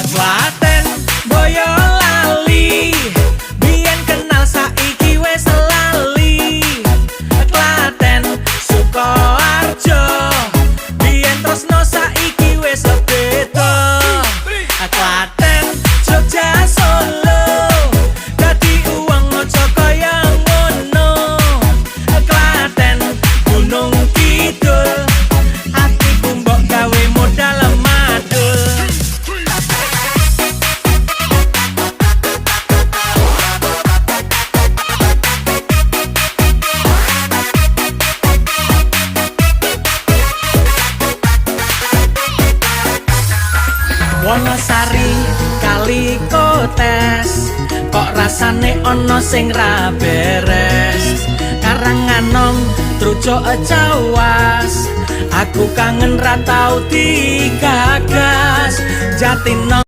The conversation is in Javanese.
Klaten Boyolali biyen kenal saiki wis lali. Klaten Sukoharjo biyen tresno saiki wis beda. Klaten Jogja Solo dadi uang aja kaya ngono. Klaten Gunung Kidul atiku mbok gawe modal madul. Wonosari Kalikotes kok rasane ana sing ra beres. Karanganom Trujo Jawas aku kangen ra tau digagas. Jatino